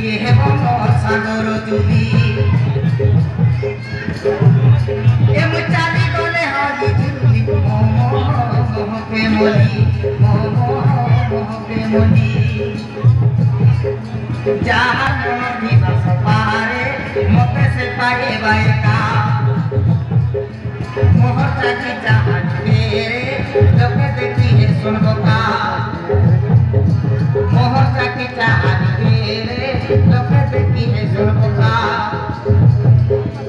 ये है वो सागर जुली ए मुचाली बोले हाजी जुली मोह पे मोली मोह पे मोली जहाँ दिवस पारे मोके से पाए बायका मोहर चाची जहाँ तेरे लोके देखी है सुनबो का मोहर चाची जहाँ तेरे लोके देखी है सुनबो का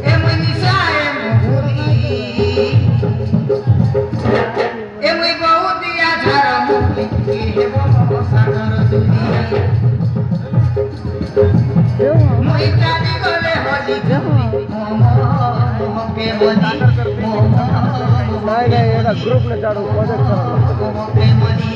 ए मनीषा ए मुहुरी ए मुई बहु दिया झारा मुखली ए वो सागर दुनिया मुई चाली गले होली जुली मोह पे मोली नहीं ये ग्रुप में चाड़ू प्रोजेक्ट मोह पे मोली